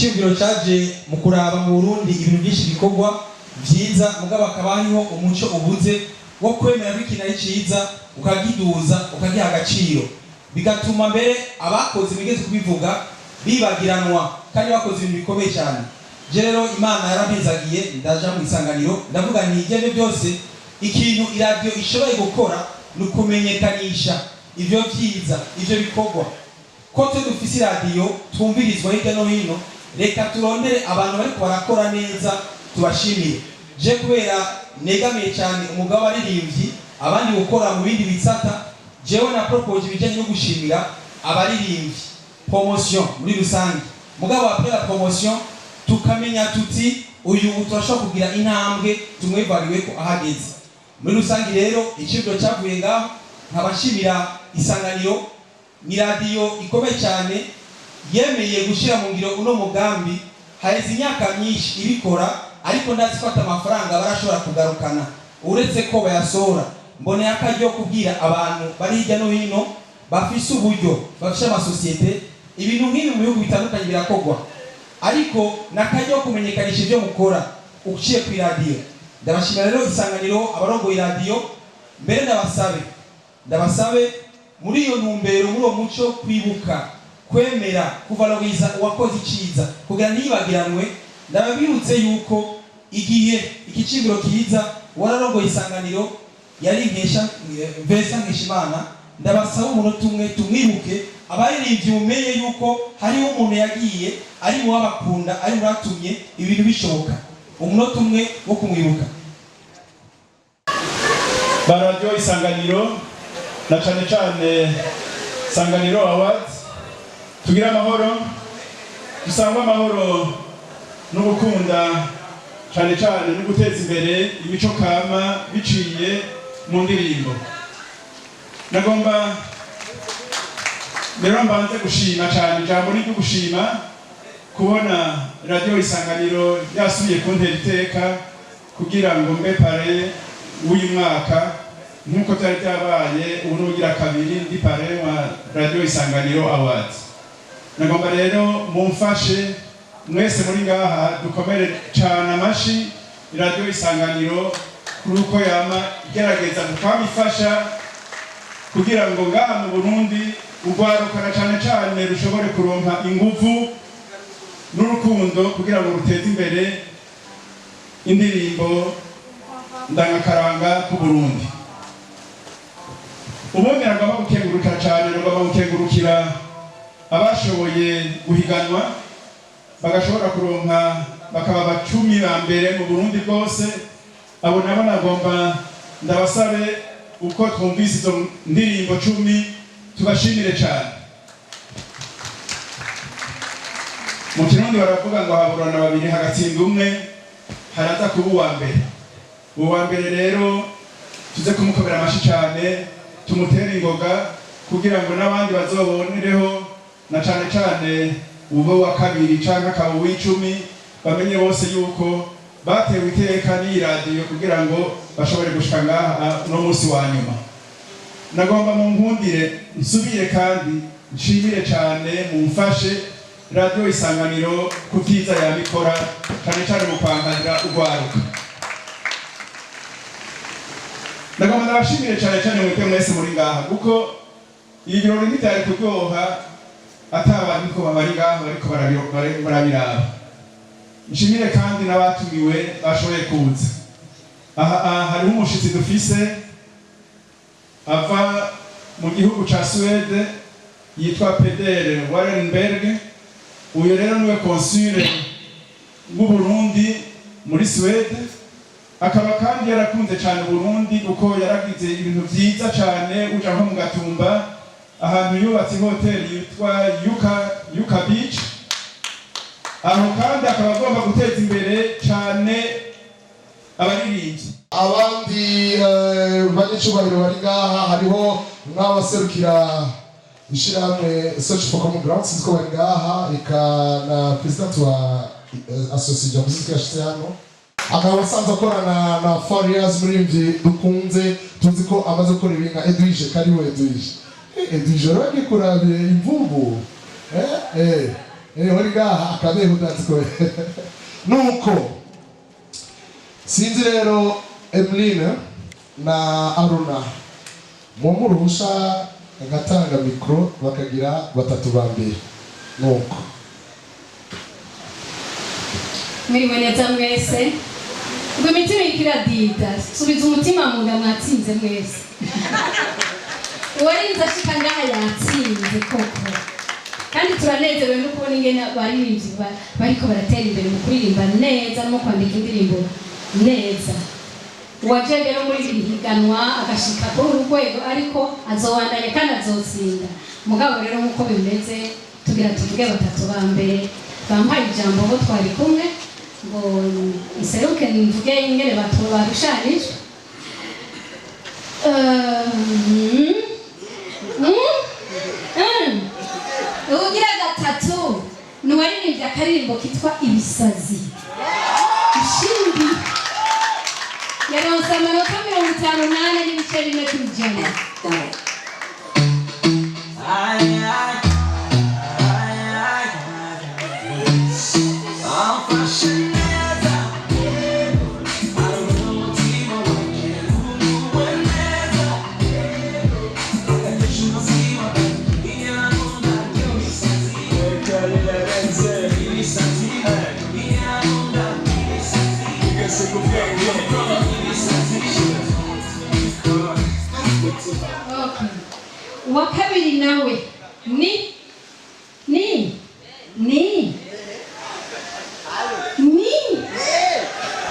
iciyumviro caje mu kuraba mu Burundi ibintu byinshi bikorwa vyiza mugabo akaba hariho umuco ubuze wo kwemera ko ikintu ari ciza ukagiduza ukagiha agaciro bigatuma mbere abakoze bigeze kubivuga bibagiranwa kandi bakoze ibintu bikomeye cyane. Je rero Imana yarampezagiye ndaja mu isanganiro ndavuga nti igende byose ikintu iradio ishoboye gukora nukumenyekanisha ivyo vyiza ivyo bikorwa ko dufise radio twumvirizwa hirya no hino. Reka turondere abantu bariko barakora neza tubashimire. Je kubera negamiye cyane umugabo waririmbyi abandi gukora mu bindi bisata, jewe na propose bijanye no gushimira abaririmbyi promotion muri rusange. Mugabo après la promotion tukamenya tuti uyu utashobora kugira intambwe tumwevaliwe ko ahageze. Muri rusange rero icibyo cyavuye ngaho nkabashimira isanganiro ni radio ikomeye cyane yemeye gushira mu ngiro uno mugambi. Haizi imyaka myinshi ibikora ariko ndazifata amafaranga barashobora kugarukana uretse ko bayasora. Mbone akaryo kubwira abantu bari hirya no hino bafise uburyo bafisha amasosiyete ibintu nk'ibi mu bihugu bitandukanye birakogwa, ariko nakaryo kumenyekanisha ibyo mukora uciye ku radio. Ndabashimira rero isanganiro abarongoye radio, mbere ndabasabe muri iyo ntumbero muri uwo muco kwibuka kwemera kuvaloriza uwakoze iciza kugira ntibagiranwe. Ndababirutse yuko igihe ikicibiro kiza wararongoye isanganiro yari Vincent Nkeshimana, ndabasaba umuntu umwe tumwibuke abaririmbyi mumenye yuko hariho umuntu yagiye ari mu babakunda ari muratumye ibintu bishoboka. Umuntu umwe wo kumwibuka baradio isanganiro na cyane Sanganiro Awards. Tugira amahoro, dusangwa amahoro no gukunda cyane no guteza imbere imico kama biciye mu ndirimbo. Nagomba rero mbanze gushima cyane ijambo ni gushima kubona radio isanganiro yasubiye kuntera iteka kugira ngo mbe pare uyu mwaka nkuko cyari cyabaye ubu n'ugira kabiri ndi pare wa radio isanganiro Awards. Nagomba rero mumfashe mwese muri ngaha dukomere cyane amashi radio isanganiro kuruko yama gerageza kwamifasha kugira ngo ngaha mu Burundi urwarukana cyane rushobore kuronka inguvu n'urukundo kugira ngo ruteze imbere indirimbo ndangakaranga ku Burundi. Ubundi nagomba gukengurukira cyane, nagomba gukengurukira abashoboye guhiganwa bagashobora kuronka bakaba bacumi ba mbere mu Burundi bwose. Abo nabo nagomba ndabasabe uko twumvise izo ndirimbo 10 tubashimire cyane. Mu Kirundi baravuga ngo haburana babiri hagatsinda umwe, haraza kuba uwa mbere. Uwa mbere rero tuze kumukomera amashi cyane tumutere ingoga kugira ngo n'abandi bazobonereho na cyane ubo wa kabiri cyangwa akaba w'icumi bamenye bose yuko batewe iteka n'iyi radio kugira ngo bashobore gushika ngaha no munsi wa nyuma. Nagomba mu nkundire nsubire kandi nshimire cyane mumfashe radio isanganiro kutiza yabikora cyane mu kwanganira urwaruka. Nagomba ndabashimire cyane mwese muri ngaha kuko ibirori bitari kuryoha atabantu ko bari ngaha bariko barabiraba. Nshimire kandi n'abatumiwe bashoboye kuza. Hari umushitsi dufise ava mu gihugu ca Suède yitwa Peder Warenberg. Uyu rero niwe consule mu Burundi muri Suède, akaba kandi yarakunze cyane Burundi kuko yaragize ibintu byiza cyane. Uja nko mu Gatumba ahantu yubatse hotel yitwa Yuka Beach, aho kandi akaba agomba guteza imbere cyane abaririmbyi. Abandi banyicubahiro bari ngaha hariho n'abaserukira ishirahamwe Search for Common Ground ko bari ngaha, eka na president wa association musique yashitse hano, akaba asanzwe akorana na Farias Murivyi dukunze tuzi ko amaze gukora ibintu Edwige kariwe Edwige rero kurabye imvubu uri ngaha akabeho ndatsiko nuko sinzi rero Emeline na Aruna muruhusha agatanga mikro bakagira batatu bambere nuko mwiriwe neza mwese ngo imitima ikiradida subiza umutima mu nda mwatsinze mwese uwarinze ashika ngaha yatsinze koko kandi turanezerewe no kubona ingene abaririmbyi bariko baratera imbere mu kuririmba neza no kwandika indirimbo neza uwaje rero muri iri higanwa agashika kuri uru rwego ariko azobandanya kandi azotsinda mugabo rero nk'uko bimeze tugira tuvuge batatu ba mbere bampaye ijambo bo twari kumwe ngo iseruke mvuge ingene barushanijwe ugira gatatu nuwaririmbye akaririmbo kitwa ibisazi ishimbi yaronse amanota 58 n'ibice bimwe kwijana wa kabiri nawe ni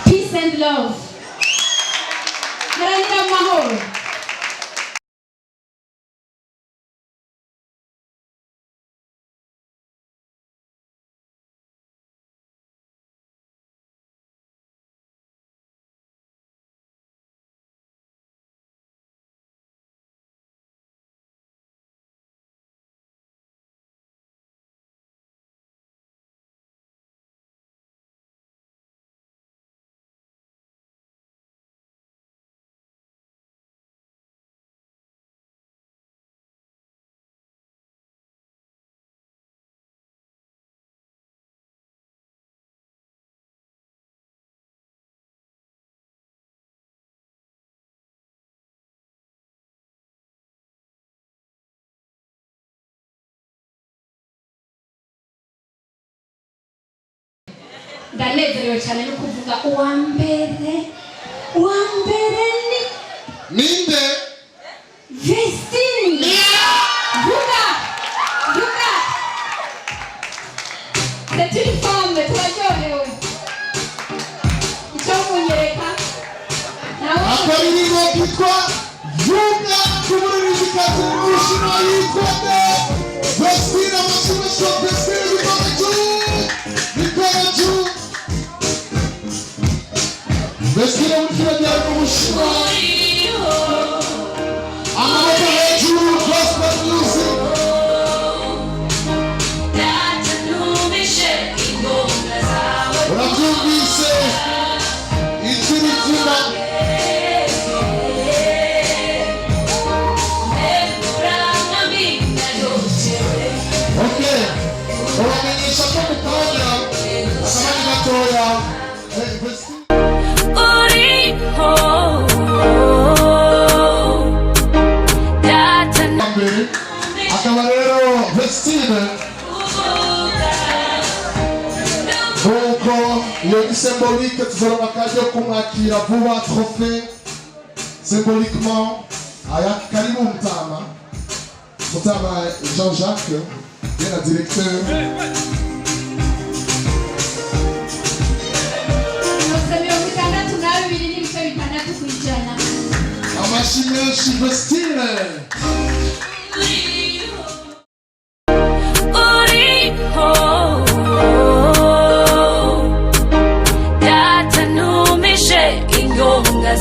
peace and love haranira amahoro ndanezerewe cyane no kuvuga uwa mbere ni ninde Vestine vuga c'est une femme turaryohewe icyo munyereka akaririmbo kitwa vuga k'umuririmbyikazi w'Ubushinwa yitwa Vestine amashimisho Vestine bikora juu Vestine w'ikiragera n'Ubushinwa amaboko hejuru gospel music urabyumvise ijwi ribyina uramenyesha ko mukanya asamani gatoya akaba rero Vestine nuko iyo ni symbolique tuzoronka akazi yo kumwakira vuba trophée symboliquement aya karibu Mutama Jean-Jacques bien directeur amashimwe Vestine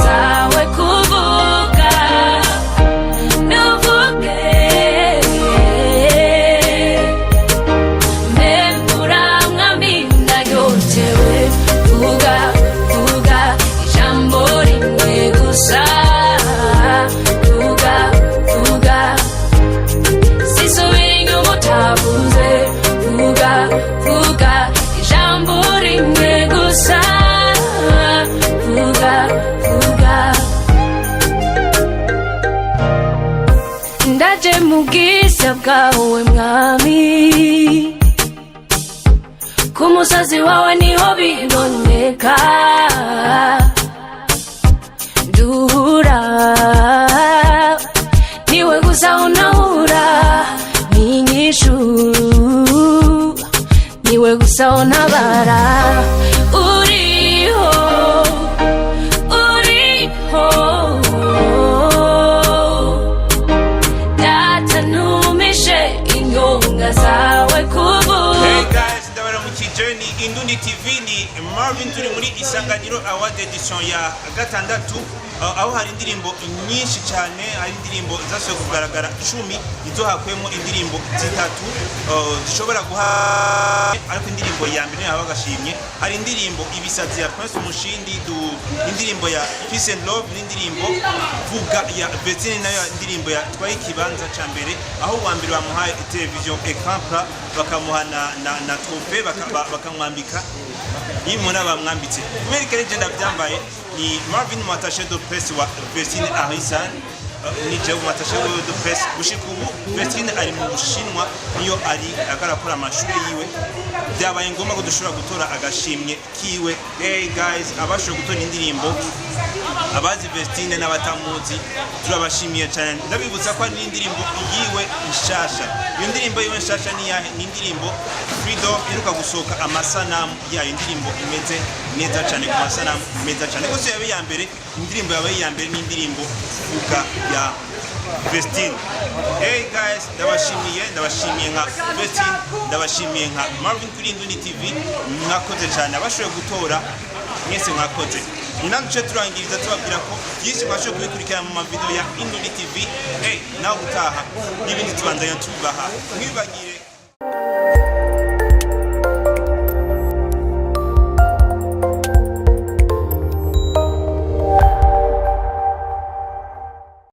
zawe kuvuga nuvuge memburamwami ndayotewe vuga ijambo rimwe gusa vuga sisubira inyuma utavuze vuga mu bwiza bwawe mwami, ku musozi wawe niho biboneka, duhura niwe gusa unahura n'inyishu, niwe gusa untabara, uriho uriho data ntumishe inyonga zawe kuvuga. Hey guys, ndabaramukije ni Indundi TV, ni Marvin, turi muri Isanganiro Award edition ya gatandatu, aho hari indirimbo nyinshi cyane, hari indirimbo zasohoye kugaragara 10, izo hakwemo indirimbo 3 zishobora guha, ariko indirimbo ya mbere naho bagashimye, hari indirimbo Ibisazi ya Prince Mushindi, indirimbo ya Peace and Love, n'indirimbo Vuga ya Betine, nayo indirimbo ya Twaye Ikibanza ca mbere, aho wa mbere bamuhaye television écran plat, bakamuha na trophée, bakamwambika yimuna bamwambitse. Kubera ko legend byambaye ni Marvin Mwatashe de presse wa Vestine Arisan, ni jewe Mwatashe de presse gushika ubu. Vestine ari mu Bushinwa, niyo ari akarakora amashuri yiwe, byabaye ngombwa ko dushobora gutora agashimye kiwe. Hey guys, abashobora gutora indirimbo, abazi Vestine n'abatamuzi turabashimiye cyane. Ndabibutsa ko ari indirimbo yiwe nshasha. Iyo ndirimbo yiwe nshasha ni indirimbo Freedom iruka gusohoka amasanamu yayo, indirimbo imeze neza cyane, ku masanamu meza cyane. Gusa yabe ya mbere, indirimbo yabe ya mbere ni indirimbo Vuga ya Vestine. Hey guys, ndabashimiye nka Vestine, ndabashimiye nka Marvin kuri Indundi TV, mwakoze cyane abashoboye gutora, mwese mwakoze. Inaduce turangiriza tubabwira ko byinshi mwashoboye kubikurikira mu mavideo ya Indundi TV. Hey, nawe utaha n'ibindi tubandanya tubaha, mwibagire